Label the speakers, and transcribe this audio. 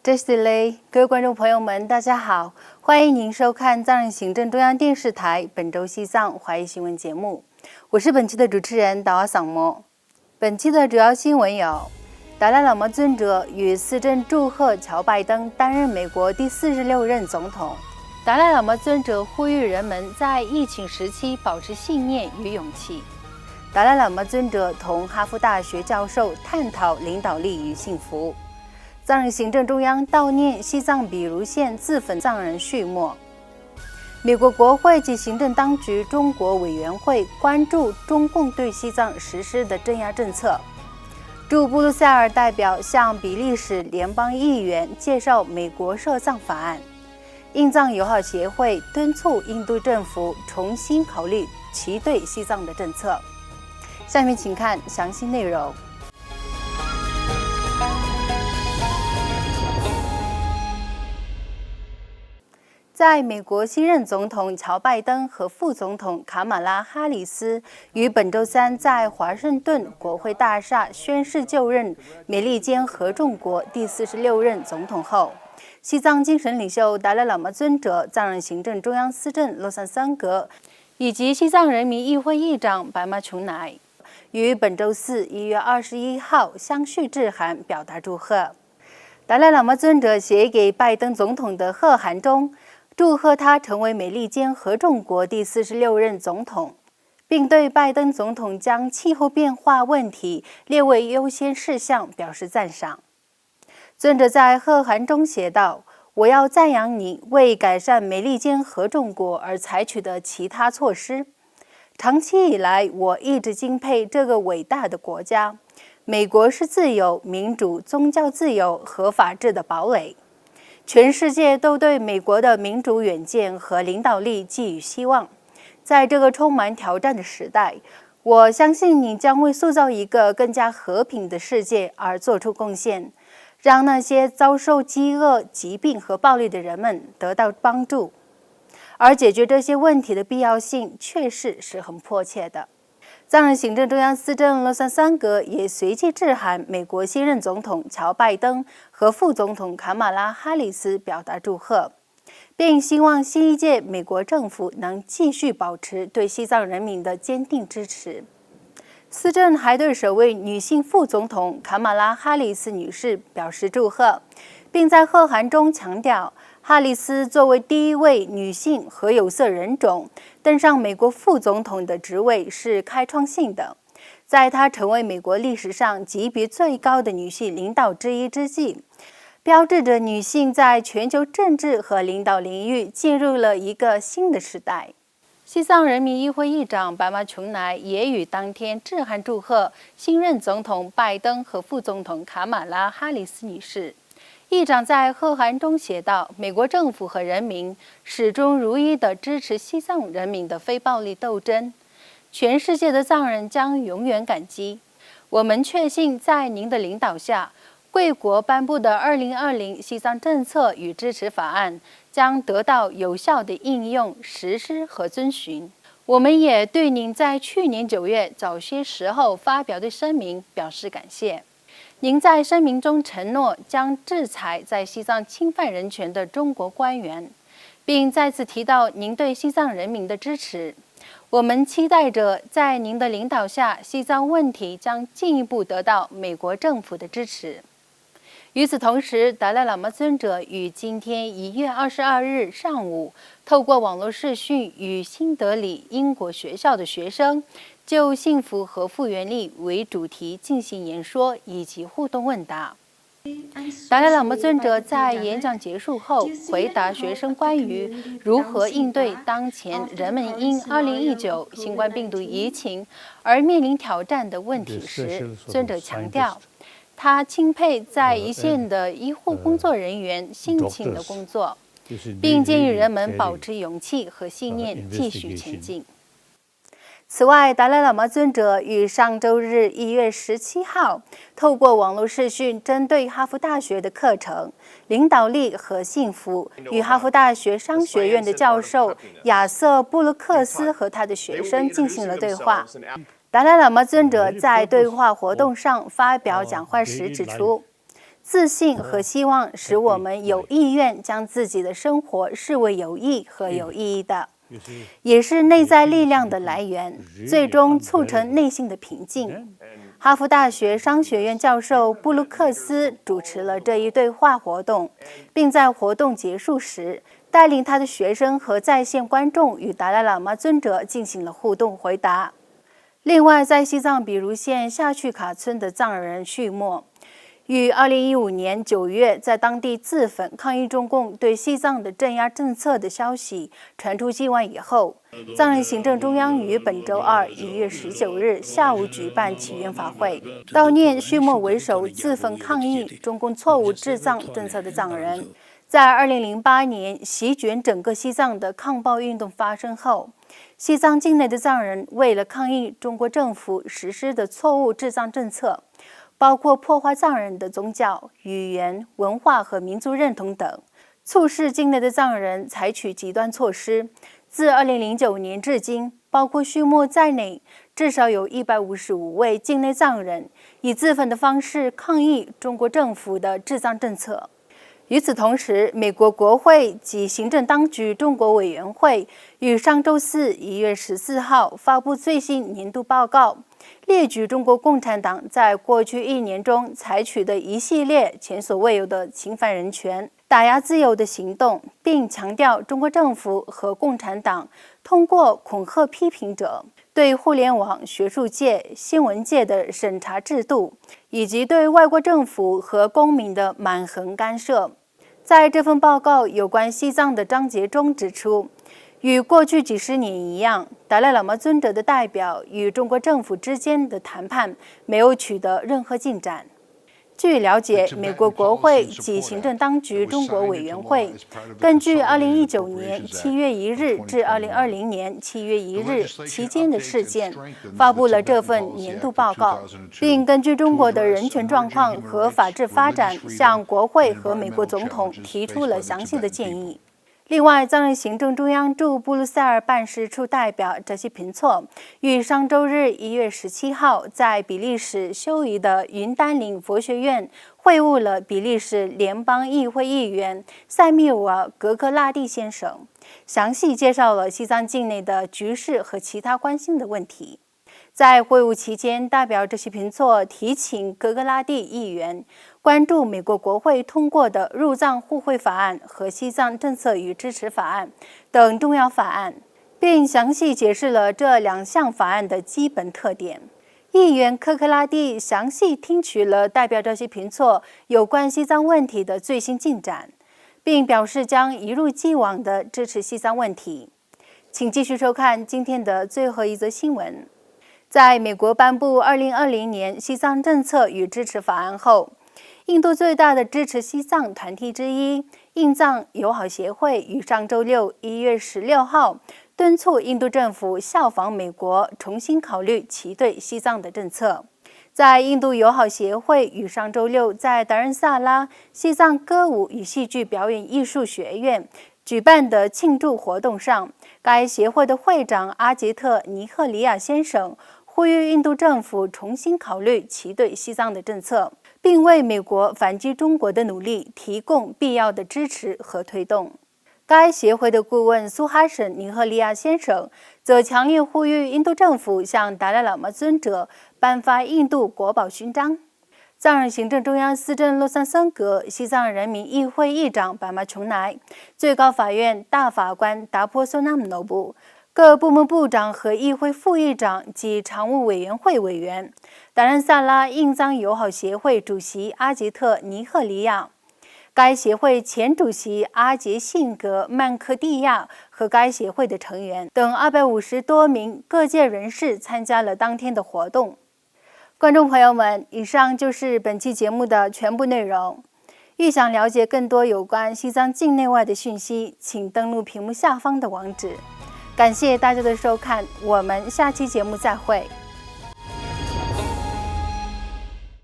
Speaker 1: 这是雷，各位观众朋友们，大家好，欢迎您收看藏人行政中央电视台本周西藏华语新闻节目，我是本期的主持人达瓦桑莫。本期的主要新闻有：达赖喇嘛尊者与司政祝贺乔拜登担任美国第46任总统。达赖喇嘛尊者呼吁人们在疫情时期保持信念与勇气。达赖喇嘛尊者同哈佛大学教授探讨领导力与幸福。藏人行政中央悼念西藏比如县自焚藏人序末。美国国会及行政当局中国委员会关注中共对西藏实施的镇压政策。驻布鲁塞尔代表向比利时联邦议员介绍美国涉藏法案。印藏友好协会敦促印度政府重新考虑其对西藏的政策。下面请看详细内容。在美国新任总统乔拜登和副总统卡马拉哈里斯于本周三在华盛顿国会大厦宣誓就任美利坚合众国第46任总统后，西藏精神领袖达赖喇嘛尊者、藏人行政中央司政洛桑桑格以及西藏人民议会议长白马琼乃于本周四1月21号相续致函表达祝贺。达赖喇嘛尊者写给拜登总统的贺函中，祝贺他成为美利坚合众国第46任总统，并对拜登总统将气候变化问题列为优先事项表示赞赏。尊者在贺函中写道：“我要赞扬你为改善美利坚合众国而采取的其他措施。长期以来，我一直敬佩这个伟大的国家。美国是自由、民主、宗教自由和法治的堡垒。全世界都对美国的民主远见和领导力寄予希望。在这个充满挑战的时代，我相信你将为塑造一个更加和平的世界而做出贡献，让那些遭受饥饿、疾病和暴力的人们得到帮助。而解决这些问题的必要性确实是很迫切的。”藏人行政中央司政洛桑桑格也随即致函美国新任总统乔拜登和副总统卡马拉哈里斯表达祝贺，并希望新一届美国政府能继续保持对西藏人民的坚定支持。司政还对首位女性副总统卡马拉哈里斯女士表示祝贺，并在贺函中强调，哈里斯作为第一位女性和有色人种登上美国副总统的职位是开创性的。在她成为美国历史上级别最高的女性领导之一之际，标志着女性在全球政治和领导领域进入了一个新的时代。西藏人民议会议长白马琼乃也于当天致函祝贺新任总统拜登和副总统卡马拉哈里斯女士。议长在贺函中写道：“美国政府和人民始终如一地支持西藏人民的非暴力斗争，全世界的藏人将永远感激。我们确信，在您的领导下，贵国颁布的2020西藏政策与支持法案将得到有效的应用、实施和遵循。我们也对您在去年9月早些时候发表的声明表示感谢。您在声明中承诺将制裁在西藏侵犯人权的中国官员，并再次提到您对西藏人民的支持。我们期待着在您的领导下，西藏问题将进一步得到美国政府的支持。”与此同时，达赖喇嘛尊者于今天1月22日上午透过网络视讯与新德里英国学校的学生就幸福和复原力为主题进行演说以及互动问答。达赖喇嘛尊者在演讲结束后回答学生关于如何应对当前人们因2019新冠病毒疫情而面临挑战的问题时，尊者强调，他钦佩在一线的医护工作人员辛勤的工作，并建议人们保持勇气和信念，继续前进。此外，达赖喇嘛尊者于上周日1月17号透过网络视讯，针对哈佛大学的课程《领导力和幸福》与哈佛大学商学院的教授亚瑟·布鲁克斯和他的学生进行了对话。达赖喇嘛尊者在对话活动上发表讲话时指出，自信和希望使我们有意愿将自己的生活视为有益和有意义的，也是内在力量的来源，最终促成内心的平静。哈佛大学商学院教授布鲁克斯主持了这一对话活动，并在活动结束时带领他的学生和在线观众与达赖喇嘛尊者进行了互动回答。另外，在西藏比如县夏曲卡村的藏人绪末，于2015年9月在当地自焚抗议中共对西藏的镇压政策的消息传出境外以后，藏人行政中央于本周二1月19日下午举办祈愿法会，悼念绪末为首自焚抗议中共错误治藏政策的藏人。在2008年席卷整个西藏的抗暴运动发生后，西藏境内的藏人为了抗议中国政府实施的错误治藏政策，包括破坏藏人的宗教、语言、文化和民族认同等，促使境内的藏人采取极端措施。自2009年至今，包括绪末在内，至少有155位境内藏人以自焚的方式抗议中国政府的治藏政策。与此同时，美国国会及行政当局中国委员会于上周四1月14号发布最新年度报告，列举中国共产党在过去1年中采取的一系列前所未有的侵犯人权、打压自由的行动，并强调中国政府和共产党通过恐吓批评者、对互联网、学术界、新闻界的审查制度，以及对外国政府和公民的蛮横干涉。在这份报告有关西藏的章节中指出，与过去几十年一样，达赖喇嘛尊者的代表与中国政府之间的谈判没有取得任何进展。据了解，美国国会及行政当局中国委员会根据2019年7月1日至2020年7月1日期间的事件，发布了这份年度报告，并根据中国的人权状况和法治发展，向国会和美国总统提出了详细的建议。另外，藏人行政中央驻布鲁塞尔办事处代表扎西平措于上周日1月17号在比利时休仪的云丹林佛学院会晤了比利时联邦议会议员塞米尔·格格拉蒂先生，详细介绍了西藏境内的局势和其他关心的问题。在会晤期间，代表扎西平措提请格格拉蒂议员关注美国国会通过的入藏互惠法案和西藏政策与支持法案等重要法案，并详细解释了这2项法案的基本特点。议员科克拉蒂详细听取了代表扎西平措有关西藏问题的最新进展，并表示将一如既往地支持西藏问题。请继续收看今天的最后一则新闻。在美国颁布2020年西藏政策与支持法案后，印度最大的支持西藏团体之一印藏友好协会于上周六1月16号敦促印度政府效仿美国，重新考虑其对西藏的政策。在印度友好协会于上周六在达仁萨拉西藏歌舞与戏剧表演艺术学院举办的庆祝活动上，该协会的会长阿杰特·尼赫里亚先生呼吁印度政府重新考虑其对西藏的政策，并为美国反击中国的努力提供必要的支持和推动。该协会的顾问苏哈什·尼赫利亚先生则强烈呼吁印度政府向达赖喇嘛尊者颁发印度国宝勋章。藏人行政中央司政洛桑森格、西藏人民议会议长巴马琼乃、最高法院大法官达波索纳姆诺布、各部门部长和议会副议长及常务委员会委员、达仁萨拉印藏友好协会主席阿杰特·尼赫里亚、该协会前主席阿杰信格·曼克蒂亚和该协会的成员等250多名各界人士参加了当天的活动。观众朋友们，以上就是本期节目的全部内容。欲想了解更多有关西藏境内外的讯息，请登录屏幕下方的网址。感谢大家的收看，我们下期节目再会。